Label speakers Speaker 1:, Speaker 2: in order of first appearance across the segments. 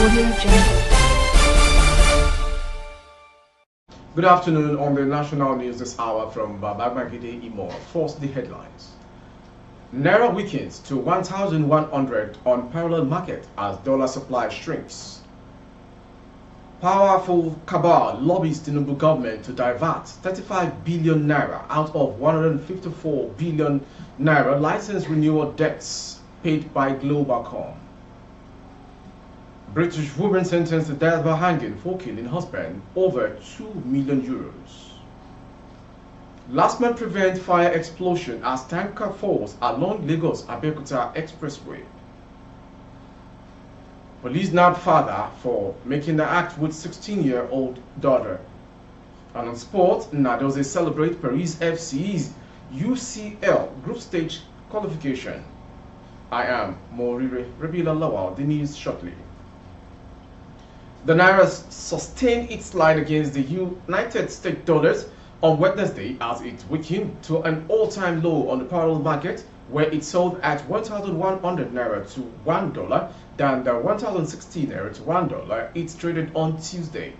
Speaker 1: Audio Jungle.
Speaker 2: Good afternoon on the national news this hour from Babagide Imo. First, the headlines. Naira weakens to 1,100 on parallel market as dollar supply shrinks. Powerful cabal lobbies Tinubu government to divert 35 billion naira out of 154 billion naira license renewal debts paid by Globalcom. British woman sentenced to death by hanging for killing husband over 2 million euros. Last month prevent fire explosion as tanker falls along Lagos-Abeokuta Expressway. Police nabbed father for making the act with 16-year-old daughter. And on sport, Nadoze celebrate Paris FC's UCL group stage qualification. I am Morire Rebila Lawal. The news shortly. The Naira sustained its line against the United States dollars on Wednesday as it weakened to an all-time low on the parallel market, where it sold at 1,100 naira to $1 than the 1,060 naira to $1 it traded on Tuesday.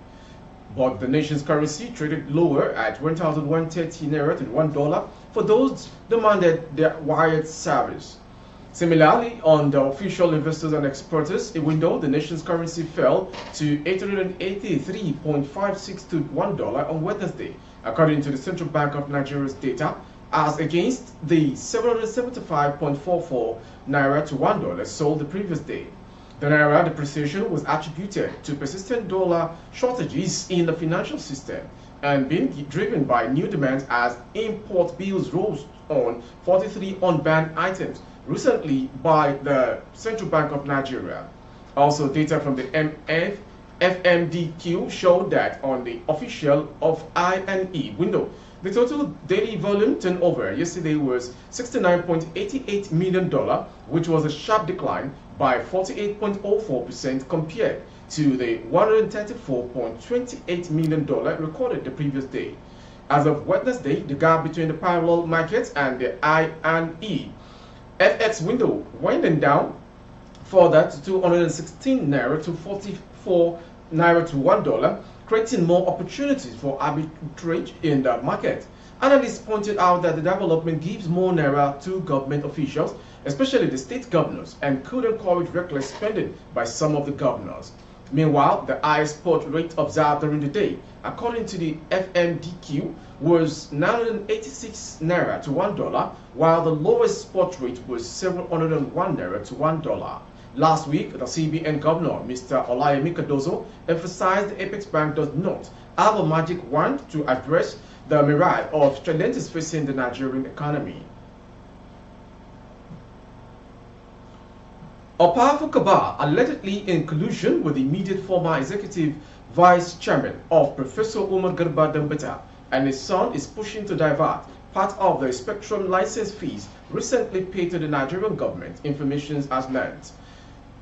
Speaker 2: But the nation's currency traded lower at 1,130 naira to $1 for those demanded their wired service. Similarly, on the official investors and exporters window, the nation's currency fell to 883.56 to $1 on Wednesday, according to the Central Bank of Nigeria's data, as against the 775.44 naira to $1 sold the previous day. The naira depreciation was attributed to persistent dollar shortages in the financial system and being driven by new demands as import bills rose on 43 unbanned items recently by the Central Bank of Nigeria. Also, data from the FMDQ showed that on the official of I&E window, the total daily volume turnover yesterday was $69.88 million, which was a sharp decline by 48.04% compared to the $134.28 million recorded the previous day. As of Wednesday, the gap between the parallel markets and the I&E FX window winding down further to 216 naira to 44 naira to $1, creating more opportunities for arbitrage in the market. Analysts pointed out that the development gives more naira to government officials, especially the state governors, and could encourage reckless spending by some of the governors. Meanwhile, the highest spot rate observed during the day, according to the FMDQ, was 986 naira to $1, while the lowest spot rate was 701 naira to $1. Last week, the CBN governor, Mr. Olayemi Cardozo, emphasized the Apex Bank does not have a magic wand to address the myriad of challenges facing the Nigerian economy. A powerful cabal, allegedly in collusion with the immediate former executive vice chairman of Professor Umar Garba Dambata and his son, is pushing to divert part of the spectrum license fees recently paid to the Nigerian government, information has learned.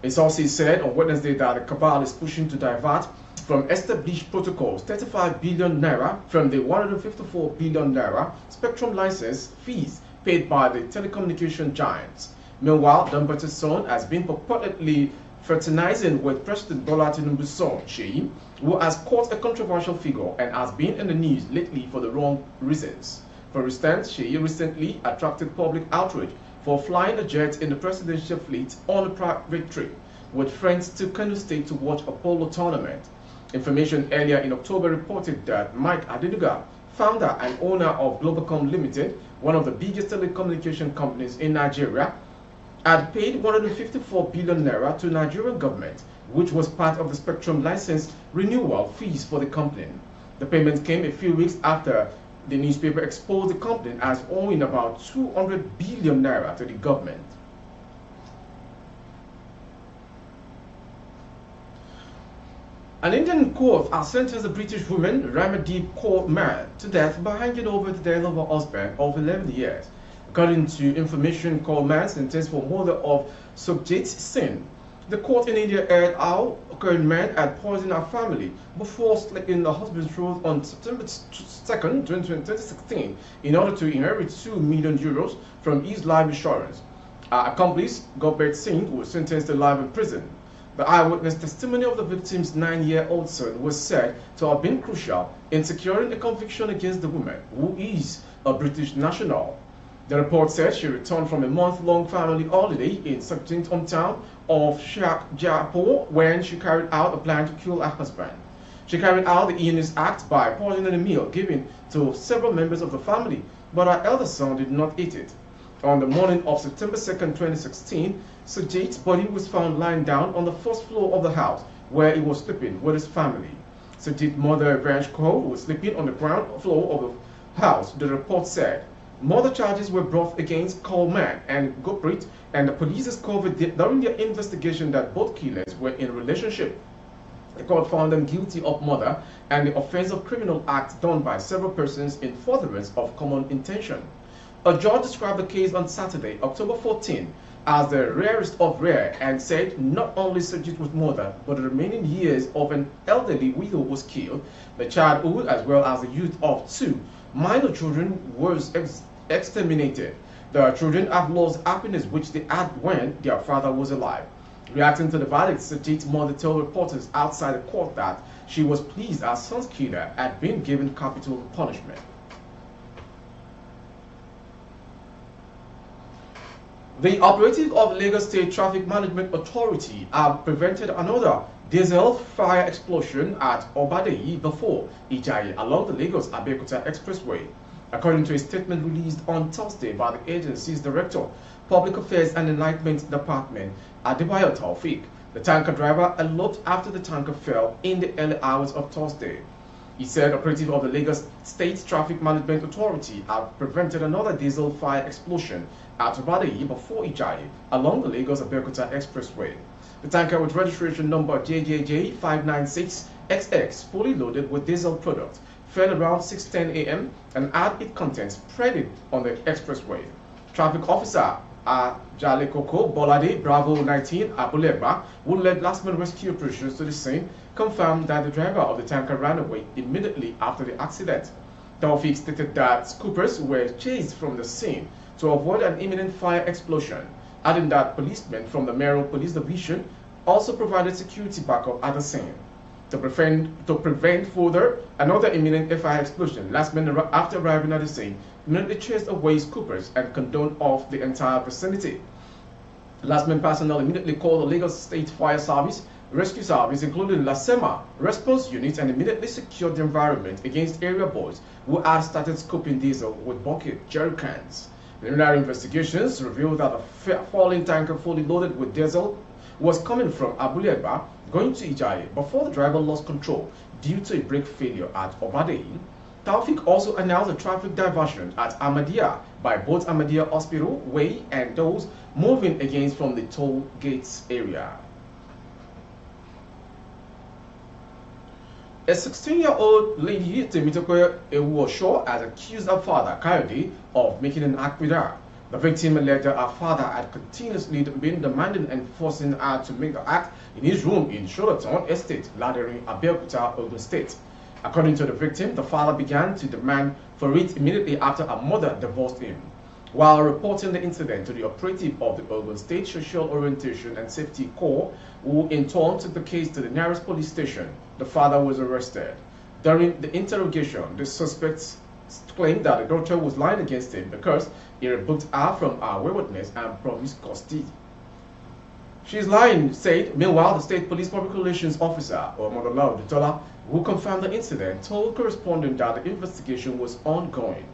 Speaker 2: A source said on Wednesday that the cabal is pushing to divert from established protocols 35 billion naira from the 154 billion naira spectrum license fees paid by the telecommunication giants. Meanwhile, Dambata's son has been purportedly fraternizing with President Bola Tinubu's son, Sheyi, who has caught a controversial figure and has been in the news lately for the wrong reasons. For instance, Sheyi recently attracted public outrage for flying a jet in the presidential fleet on a private trip with friends to Kano State to watch a polo tournament. Information earlier in October reported that Mike Adenuga, founder and owner of Globalcom Limited, one of the biggest telecommunication companies in Nigeria, had paid 154 billion naira to Nigerian government, which was part of the spectrum license renewal fees for the company. The payment came a few weeks after the newspaper exposed the company as owing about 200 billion naira to the government. An Indian court has sentenced a British woman, Ramadeep Kaur Man, to death by hanging over the death of her husband of 11 years. According to information, Kaur Man, sentenced for murder of Sukhjit Singh. The court in India heard how Kaur Man had poisoned her family before slitting her husband's throat on September 2nd, 2016, in order to inherit 2 million euros from his life insurance. Her accomplice, Gulbert Singh, was sentenced to life in prison. The eyewitness testimony of the victim's 9-year-old son was said to have been crucial in securing a conviction against the woman, who is a British national. The report said she returned from a month-long family holiday in Sakjing's hometown of Shakjapur when she carried out a plan to kill her husband. She carried out the heinous act by poisoning a meal given to several members of the family, but her eldest son did not eat it. On the morning of September 2, 2016, Sajid's body was found lying down on the first floor of the house where he was sleeping with his family. Sajid's mother, Vansh Kaur, was sleeping on the ground floor of the house, the report said. More charges were brought against Coleman and Goprit, and the police discovered during their investigation that both killers were in a relationship. The court found them guilty of murder and the offense of criminal act done by several persons in furtherance of common intention. A judge described the case on Saturday, October 14, as the rarest of rare and said not only Sajid was murdered, but the remaining years of an elderly widow was killed, the childhood as well as the youth of 2 minor children was exterminated. The children have lost happiness which they had when their father was alive. Reacting to the verdict, Sajid's mother told reporters outside the court that she was pleased her son's killer had been given capital punishment. The operative of Lagos State Traffic Management Authority have prevented another diesel fire explosion at Obadeyi before Ijayi along the Lagos-Abeokuta Expressway. According to a statement released on Thursday by the agency's Director, Public Affairs and Enlightenment Department, Adebayo Taufik, the tanker driver eloped after the tanker fell in the early hours of Thursday. He said operative of the Lagos State Traffic Management Authority have prevented another diesel fire explosion at Obadeyi before Ijayi along the Lagos-Abeokuta Expressway. The tanker with registration number JJJ596XX, fully loaded with diesel product, fell around 6:10 a.m. and had its contents spread on the expressway. Traffic officer Ajalekoko Bolade Bravo 19 Abulegba, who led last-minute rescue operations to the scene, confirmed that the driver of the tanker ran away immediately after the accident. Taufik stated that scoopers were chased from the scene to avoid an imminent fire explosion, adding that policemen from the Mero Police Division also provided security backup at the scene. To prevent further another imminent fire explosion, last minute after arriving at the scene, immediately chased away scoopers and cordoned off the entire vicinity. Last minute personnel immediately called the Lagos State Fire Service, Rescue Service, including LASEMA response unit, and immediately secured the environment against area boys who had started scooping diesel with bucket jerry cans. Preliminary investigations revealed that a falling tanker fully loaded with diesel was coming from Abulegba going to Ijayi before the driver lost control due to a brake failure at Obadeyi. Taufik also announced a traffic diversion at Ahmadiyya by both Ahmadiyya Hospital Way and those moving against from the toll gates area. A 16-year-old lady, Temitope Ewuosho, has accused her father, Kayode, of making an act with her. The victim alleged her father had continuously been demanding and forcing her to make the act in his room in Sholaton Estate, Ladering, Abeokuta, Ogun State. According to the victim, the father began to demand for it immediately after her mother divorced him. While reporting the incident to the operative of the Ogun State Social Orientation and Safety Corps, who in turn took the case to the nearest police station, the father was arrested. During the interrogation, the suspects claimed that the daughter was lying against him because he rebuked her from her waywardness and promised custody. She is lying, said. Meanwhile, the State Police Public Relations Officer, Omodola Odutola, who confirmed the incident, told correspondent that the investigation was ongoing.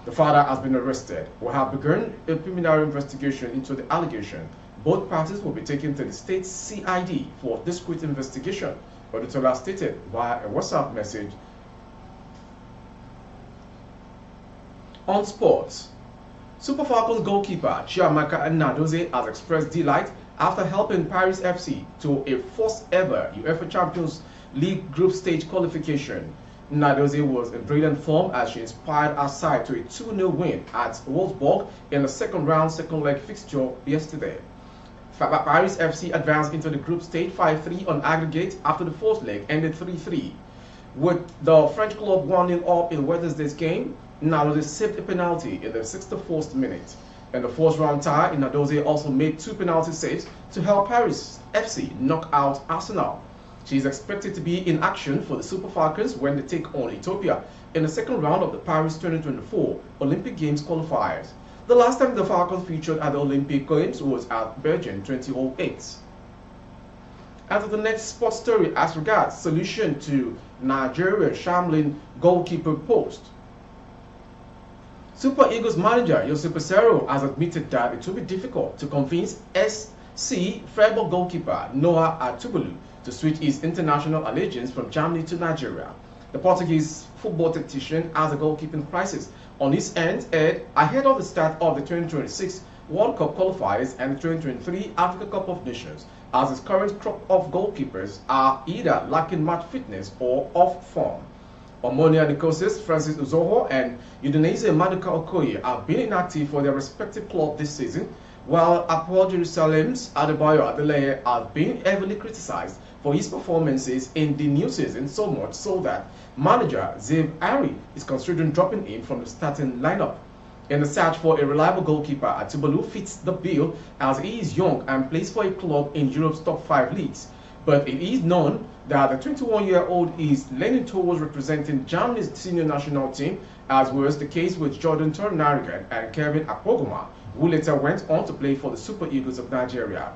Speaker 2: The father has been arrested. We have begun a preliminary investigation into the allegation. Both parties will be taken to the state CID for discreet investigation, Odutola stated via a WhatsApp message. On sports, Super Falcons goalkeeper Chiamaka Nnadozie has expressed delight after helping Paris FC to a first ever UEFA Champions League group stage qualification. Nnadozie was in brilliant form as she inspired her side to a 2-0 win at Wolfsburg in the second leg fixture yesterday. Paris FC advanced into the group stage 5-3 on aggregate after the fourth leg ended 3-3. With the French club 1-0 up in Wednesday's game, Nnadozie saved a penalty in the 64th minute. In the first round tie, Inadozie also made 2 penalty saves to help Paris FC knock out Arsenal. She is expected to be in action for the Super Falcons when they take on Ethiopia in the second round of the Paris 2024 Olympic Games qualifiers. The last time the Falcons featured at the Olympic Games was at Beijing 2008. And to the next sports story as regards solution to Nigeria shambling goalkeeper post. Super Eagles manager Josep Peseiro has admitted that it will be difficult to convince SC Freiburg goalkeeper Noah Atubolu to switch his international allegiance from Germany to Nigeria. The Portuguese football tactician has a goalkeeping crisis on his end ahead of the start of the 2026 World Cup qualifiers and the 2023 Africa Cup of Nations, as his current crop of goalkeepers are either lacking match fitness or off form. Omonia Nicosis, Francis Uzoho, and Udinese Maduka Okoye have been inactive for their respective clubs this season, while Apoel Jerusalem's Adebayo Adeleye has been heavily criticized for his performances in the new season, so much so that manager Zev Ari is considering dropping him from the starting lineup. In the search for a reliable goalkeeper, Atubolu fits the bill as he is young and plays for a club in Europe's top 5 leagues. But it is known that the 21-year-old is leaning towards representing Germany's senior national team, as was the case with Jordan Tornarigan and Kevin Akpoguma, who later went on to play for the Super Eagles of Nigeria.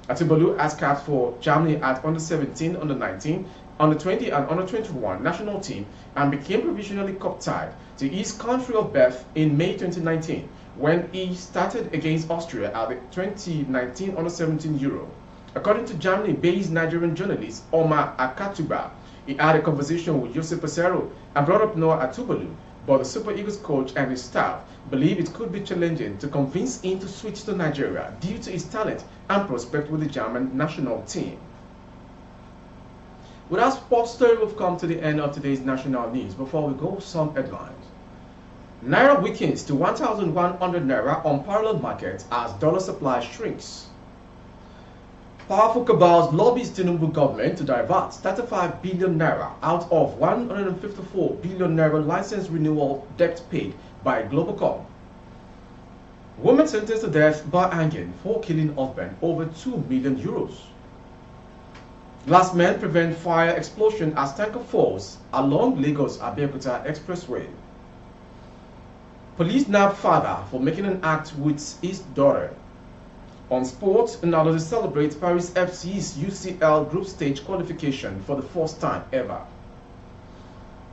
Speaker 2: Atubolu has capped for Germany at under-17, under-19, under-20 and under-21 national team and became provisionally cup-tied to his country of birth in May 2019 when he started against Austria at the 2019 under-17 Euro. According to Germany-based Nigerian journalist Omar Akatuba, he had a conversation with Josep Peseiro and brought up Noah Atubolu, but the Super Eagles coach and his staff believe it could be challenging to convince him to switch to Nigeria due to his talent and prospect with the German national team. With our sports story, we've come to the end of today's national news. Before we go, some headlines. Naira weakens to 1,100 Naira on parallel market as dollar supply shrinks. Powerful cabals lobbies Tinubu government to divert 35 billion Naira out of 154 billion Naira license renewal debt paid by Globacom. Woman sentenced to death by hanging for killing husband over 2 million euros. Last men prevent fire explosion as tanker falls along Lagos-Abeokuta Expressway. Police nab father for making an act with his daughter. On sports, Inadozie celebrates Paris FC's UCL group stage qualification for the first time ever.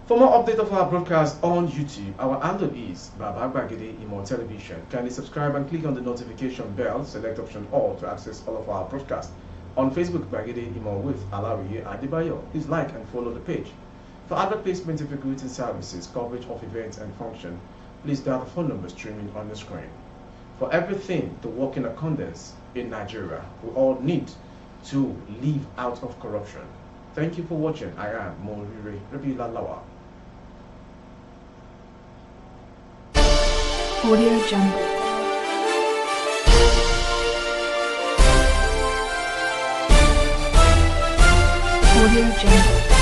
Speaker 2: For more update of our broadcast on YouTube, our handle is Baba Gbagede Imo Television. Kindly subscribe and click on the notification bell, select option all to access all of our broadcasts. On Facebook, Gbagede Imo with Alawiye Adebayo. Please like and follow the page. For other placement of goods and services, coverage of events and function, please dial the phone number streaming on the screen. For everything to work in accordance in Nigeria, we all need to live out of corruption. Thank you for watching. I am Morire Rabila Lawa.
Speaker 1: Audio Jungle. Audio Jungle.